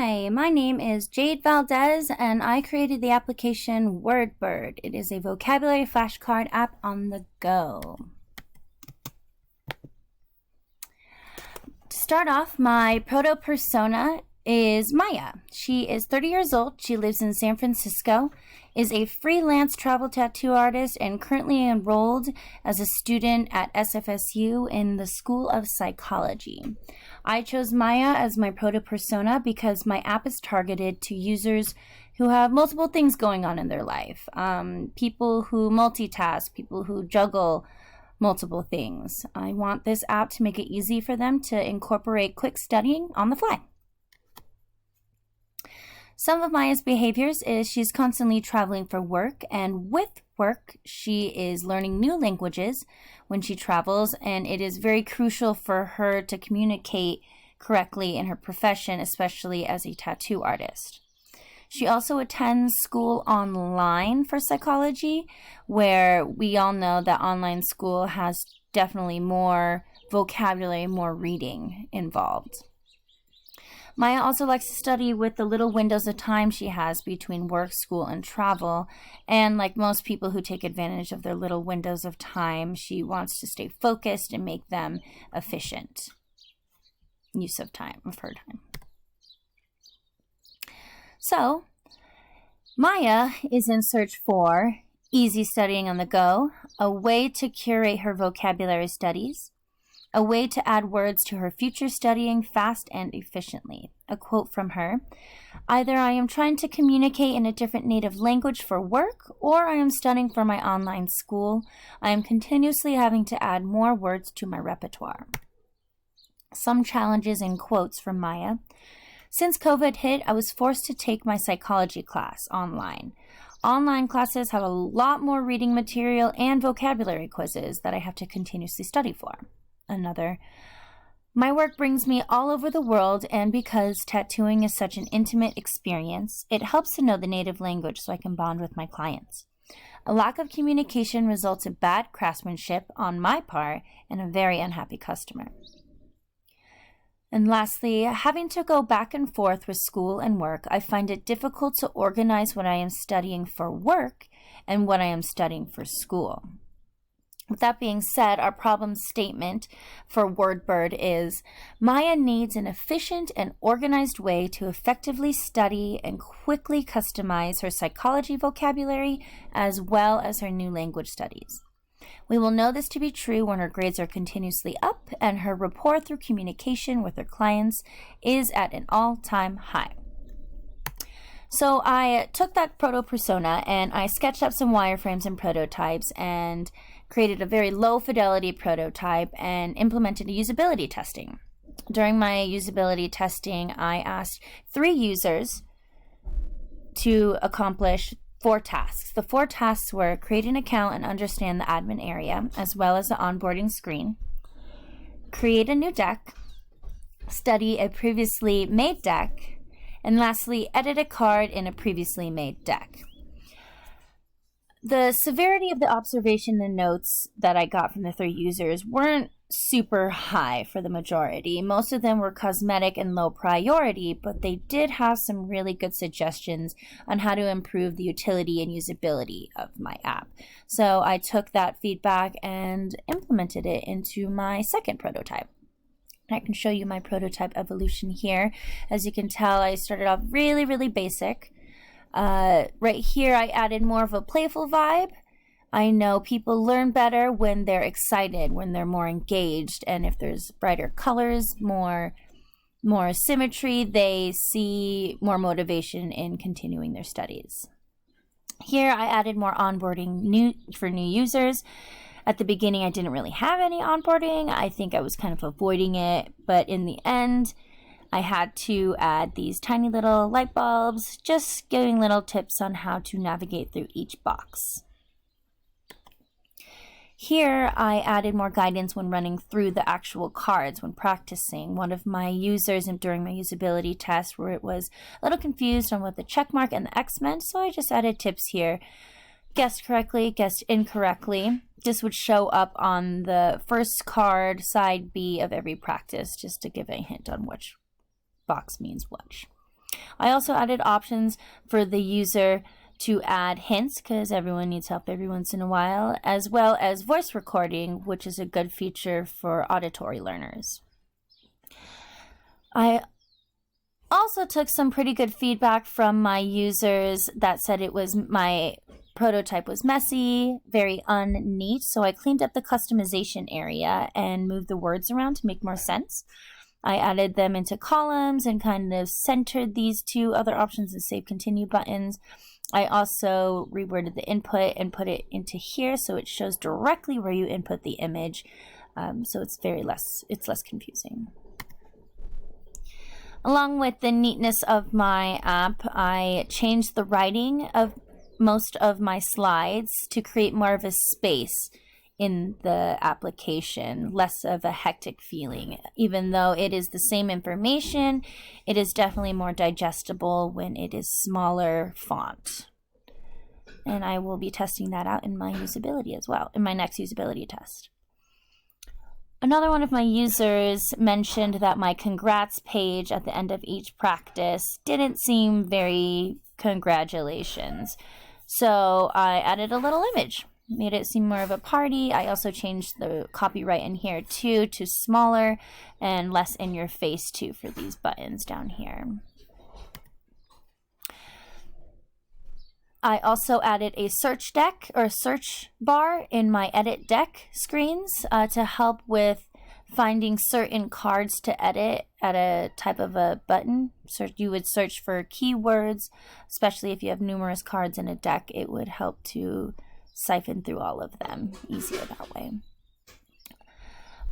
Hi, my name is Jade Valdez, and I created the application WordBird. It is a vocabulary flashcard app on the go. To start off, my proto-persona is Maya. She is 30 years old. She lives in San Francisco, is a freelance travel tattoo artist, and currently enrolled as a student at SFSU in the School of Psychology. I chose Maya as my proto-persona because my app is targeted to users who have multiple things going on in their life. People who multitask, people who juggle multiple things. I want this app to make it easy for them to incorporate quick studying on the fly. Some of Maya's behaviors is she's constantly traveling for work, and with work, she is learning new languages when she travels, and it is very crucial for her to communicate correctly in her profession, especially as a tattoo artist. She also attends school online for psychology, where we all know that online school has definitely more vocabulary, more reading involved. Maya also likes to study with the little windows of time she has between work, school, and travel. And like most people who take advantage of their little windows of time, she wants to stay focused and make them efficient use of time, of her time. So, Maya is in search for easy studying on the go, a way to curate her vocabulary studies, a way to add words to her future studying fast and efficiently. A quote from her: "Either I am trying to communicate in a different native language for work, or I am studying for my online school. I am continuously having to add more words to my repertoire." Some challenges in quotes from Maya. Since COVID hit, I was forced to take my psychology class online. Online classes have a lot more reading material and vocabulary quizzes that I have to continuously study for. Another: my work brings me all over the world, and because tattooing is such an intimate experience, it helps to know the native language so I can bond with my clients. A lack of communication results in bad craftsmanship on my part and a very unhappy customer. And lastly, having to go back and forth with school and work, I find it difficult to organize what I am studying for work and what I am studying for school. With that being said, our problem statement for WordBird is: Maya needs an efficient and organized way to effectively study and quickly customize her psychology vocabulary as well as her new language studies. We will know this to be true when her grades are continuously up and her rapport through communication with her clients is at an all-time high. So I took that proto-persona and I sketched up some wireframes and prototypes and created a very low fidelity prototype and implemented usability testing. During my usability testing, I asked 3 users to accomplish 4 tasks. The 4 tasks were create an account and understand the admin area, as well as the onboarding screen, create a new deck, study a previously made deck, and lastly, edit a card in a previously made deck. The severity of the observation and notes that I got from the 3 users weren't super high for the majority. Most of them were cosmetic and low priority, but they did have some really good suggestions on how to improve the utility and usability of my app. So I took that feedback and implemented it into my second prototype. I can show you my prototype evolution here. As you can tell, I started off really, really basic. Right here, I added more of a playful vibe. I know people learn better when they're excited, when they're more engaged, and if there's brighter colors, more symmetry, they see more motivation in continuing their studies. Here, I added more onboarding for new users. At the beginning, I didn't really have any onboarding. I think I was kind of avoiding it, but in the end, I had to add these tiny little light bulbs, just giving little tips on how to navigate through each box. Here, I added more guidance when running through the actual cards when practicing. One of my users during my usability test where it was a little confused on what the check mark and the X meant, so I just added tips here. Guessed correctly, guessed incorrectly. This would show up on the first card, side B of every practice, just to give a hint on which box means which. I also added options for the user to add hints, because everyone needs help every once in a while, as well as voice recording, which is a good feature for auditory learners. I also took some pretty good feedback from my users that said my prototype was messy, very unneat, so I cleaned up the customization area and moved the words around to make more sense. I added them into columns and kind of centered these two other options and save continue buttons. I also reworded the input and put it into here so it shows directly where you input the image, so it's less confusing. Along with the neatness of my app, I changed the writing of most of my slides to create more of a space in the application, less of a hectic feeling. Even though it is the same information, it is definitely more digestible when it is smaller font. And I will be testing that out in my usability as well, in my next usability test. Another one of my users mentioned that my congrats page at the end of each practice didn't seem very congratulations. So I added a little image, made it seem more of a party. I also changed the copyright in here too to smaller and less in your face too for these buttons down here. I also added a search deck or search bar in my edit deck screens to help with finding certain cards to edit at a type of a button. So you would search for keywords, especially if you have numerous cards in a deck. It would help to siphon through all of them easier that way.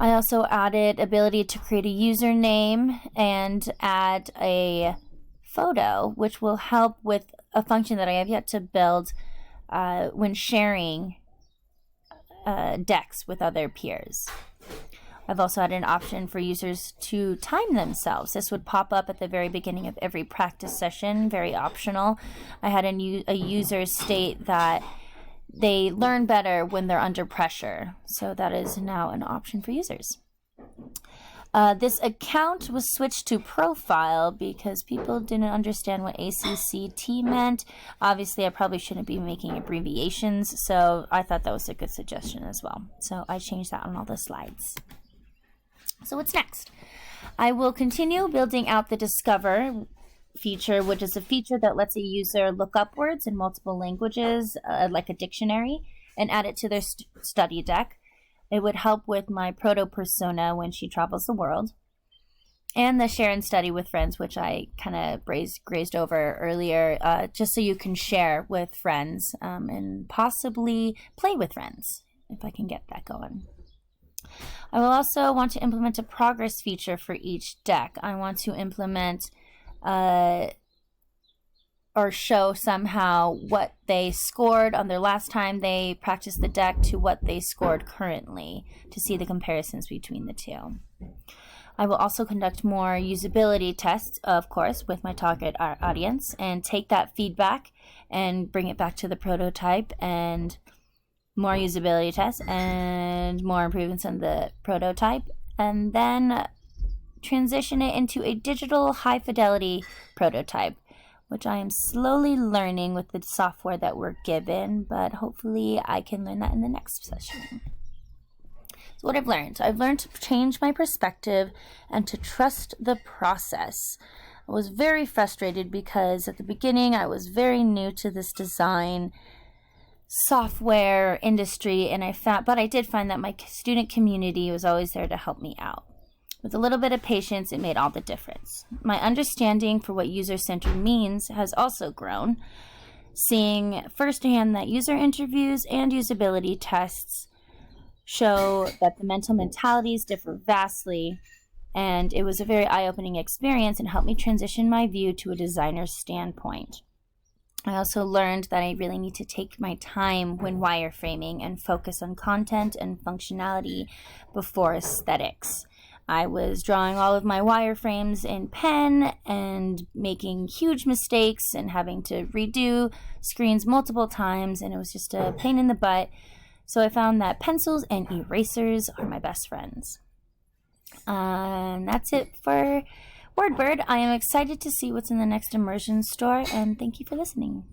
I also added ability to create a username and add a photo, which will help with a function that I have yet to build when sharing decks with other peers. I've also had an option for users to time themselves. This would pop up at the very beginning of every practice session, very optional. I had a user state that they learn better when they're under pressure, so that is now an option for users. This account was switched to profile because people didn't understand what ACCT meant. Obviously, I probably shouldn't be making abbreviations, so I thought that was a good suggestion as well. So I changed that on all the slides. So what's next? I will continue building out the Discover feature, which is a feature that lets a user look up words in multiple languages, like a dictionary, and add it to their study deck. It would help with my proto-persona when she travels the world. And the share and study with friends, which I kind of grazed over earlier, just so you can share with friends and possibly play with friends, if I can get that going. I will also want to implement a progress feature for each deck. I want to implement or show somehow what they scored on their last time they practiced the deck to what they scored currently to see the comparisons between the two. I will also conduct more usability tests, of course, with my target audience and take that feedback and bring it back to the prototype, and more usability tests and more improvements on the prototype, and then transition it into a digital high fidelity prototype, which I am slowly learning with the software that we're given, but hopefully I can learn that in the next session. So what I've learned to change my perspective and to trust the process. I was very frustrated because at the beginning I was very new to this design software industry, and I did find that my student community was always there to help me out. With a little bit of patience, it made all the difference. My understanding for what user-centered means has also grown, seeing firsthand that user interviews and usability tests show that the mental mentalities differ vastly, and it was a very eye-opening experience and helped me transition my view to a designer's standpoint. I also learned that I really need to take my time when wireframing and focus on content and functionality before aesthetics. I was drawing all of my wireframes in pen and making huge mistakes and having to redo screens multiple times, and it was just a pain in the butt. So I found that pencils and erasers are my best friends. That's it for Wordbird, I am excited to see what's in the next immersion store, and thank you for listening.